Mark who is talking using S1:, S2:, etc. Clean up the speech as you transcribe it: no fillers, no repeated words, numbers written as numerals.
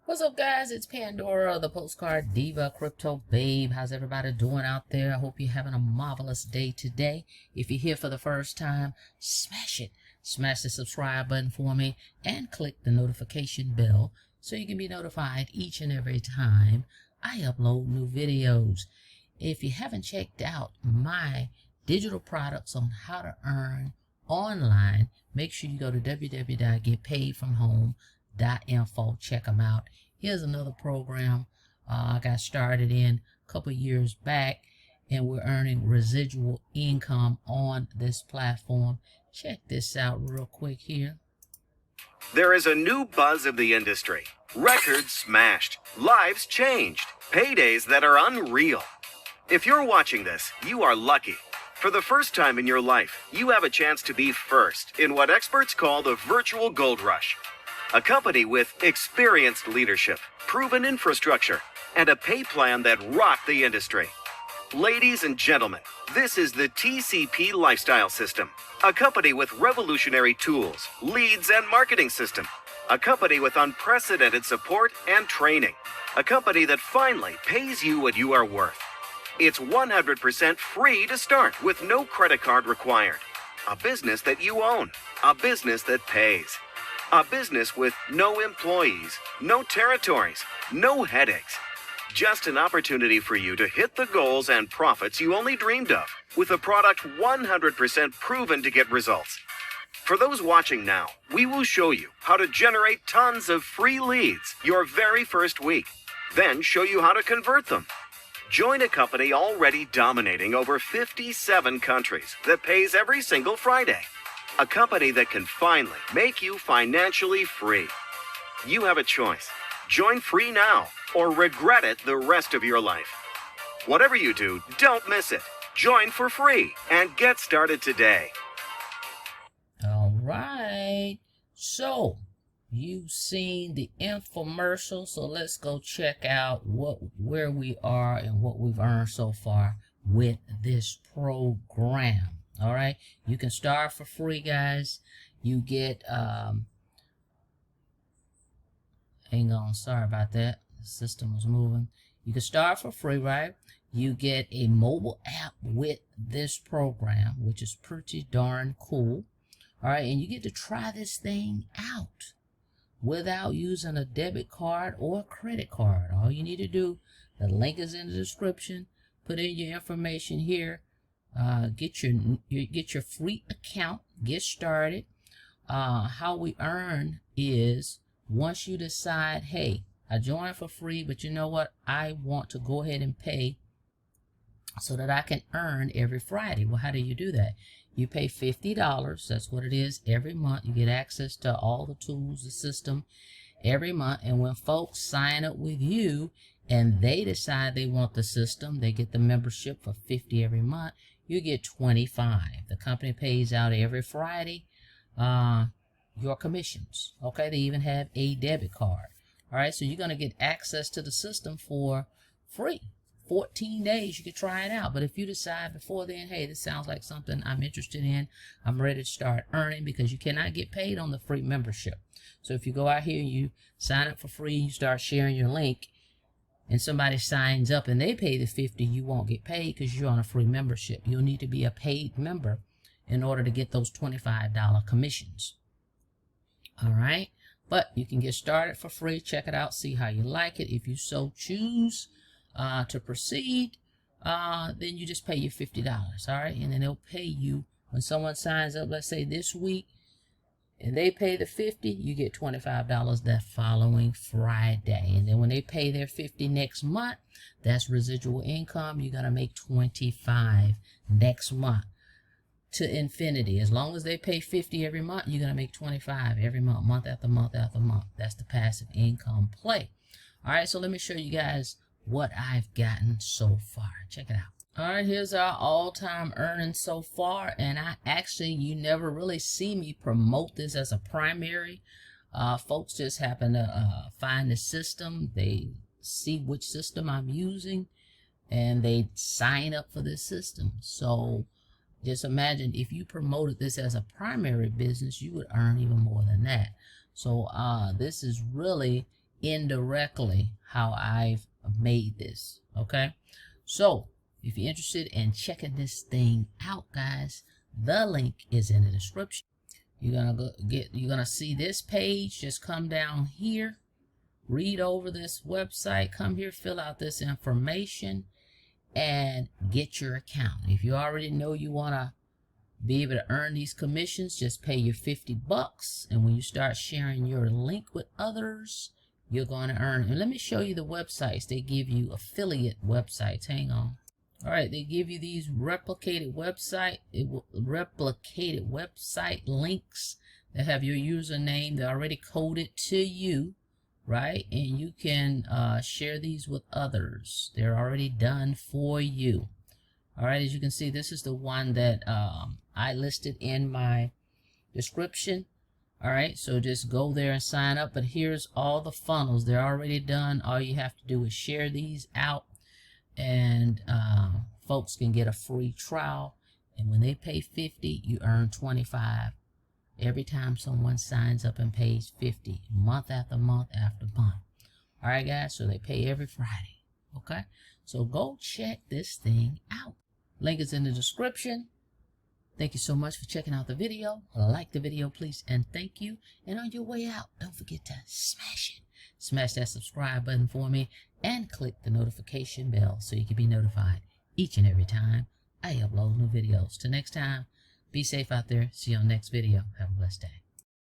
S1: What's up, guys? It's Pandora, the postcard diva, crypto babe. How's everybody doing out there? I hope you're having a marvelous day today. If you're here for the first time, smash it. Smash the subscribe button for me and click the notification bell so you can be notified each and every time I upload new videos. If you haven't checked out my digital products on how to earn online, make sure you go to www.getpaidfromhome.info. Check them out. Here's another program I got started in a couple years back, and we're earning residual income on this platform. Check this out real quick here.
S2: There is a new buzz of the industry. Records smashed, lives changed, paydays that are unreal. If you're watching this, you are lucky. For the first time in your life, you have a chance to be first in what experts call the virtual gold rush. A company with experienced leadership, proven infrastructure, and a pay plan that rocked the industry. Ladies and gentlemen, this is the TCP Lifestyle System, a company with revolutionary tools, leads, and marketing system. A company with unprecedented support and training. A company that finally pays you what you are worth. It's 100% free to start with no credit card required. A business that you own. A business that pays. A business with no employees, no territories, no headaches. Just an opportunity for you to hit the goals and profits you only dreamed of with a product 100% proven to get results. For those watching now, we will show you how to generate tons of free leads your very first week, then show you how to convert them. Join a company already dominating over 57 countries that pays every single Friday. A company that can finally make you financially free. You have a choice. Join free now or regret it the rest of your life. Whatever you do, don't miss it. Join for free and get started today.
S1: All right. So, you've seen the infomercial, so let's go check out where we are and what we've earned so far with this program. All right, you can start for free, guys. You get hang on, sorry about that, the system was moving. You can start for free, right? You get a mobile app with this program, which is pretty darn cool. All right, and you get to try this thing out without using a debit card or a credit card. All you need to do, the link is in the description. Put in your information here. Get your free account. Get started. How we earn is once you decide, hey, I joined for free, but you know what? I want to go ahead and pay so that I can earn every Friday. Well, how do you do that? You pay $50. That's what it is every month. You get access to all the tools, the system every month. And when folks sign up with you and they decide they want the system, they get the membership for $50 every month. You get $25. The company pays out every Friday your commissions. Okay, they even have a debit card. All right, so you're going to get access to the system for free. 14 days, you can try it out. But if you decide before then, hey, this sounds like something I'm interested in, I'm ready to start earning, because you cannot get paid on the free membership. So if you go out here and you sign up for free, you start sharing your link, and somebody signs up and they pay the $50, you won't get paid because you're on a free membership. You'll need to be a paid member in order to get those $25 commissions. All right, but you can get started for free. Check it out, see how you like it. If you so choose to proceed, then you just pay your $50. All right, and then they'll pay you when someone signs up, let's say this week, and they pay the $50, you get $25 that following Friday. And then when they pay their $50 next month, that's residual income. You're going to make $25 next month to infinity. As long as they pay $50 every month, you're going to make $25 every month, month after month after month. That's the passive income play. All right, so let me show you guys what I've gotten so far. Check it out. All right, here's our all-time earnings so far, and you never really see me promote this as a primary. Folks just happen to find the system, they see which system I'm using, and they sign up for this system. So just imagine if you promoted this as a primary business, you would earn even more than that. So this is really indirectly how I've made this. Okay, so if you're interested in checking this thing out, guys, the link is in the description. You're gonna see this page. Just come down here, read over this website, come here, fill out this information, and get your account. If you already know you wanna be able to earn these commissions, just pay your $50, and when you start sharing your link with others, you're going to earn. And let me show you the websites. They give you affiliate websites. Hang on. All right, they give you these replicated website links that have your username. They're already coded to you, right? And you can share these with others. They're already done for you. All right, as you can see, this is the one that I listed in my description. All right, so just go there and sign up. But here's all the funnels. They're already done. All you have to do is share these out, and folks can get a free trial. And when they pay $50, you earn $25 every time someone signs up and pays $50, month after month after month. All right, guys, so they pay every Friday. Okay, so go check this thing out. Link is in the description. Thank you so much for checking out the video. Like the video, please, and thank you. And on your way out, don't forget to smash it. Smash that subscribe button for me and click the notification bell so you can be notified each and every time I upload new videos. Till next time, be safe out there. See you on the next video. Have a blessed day.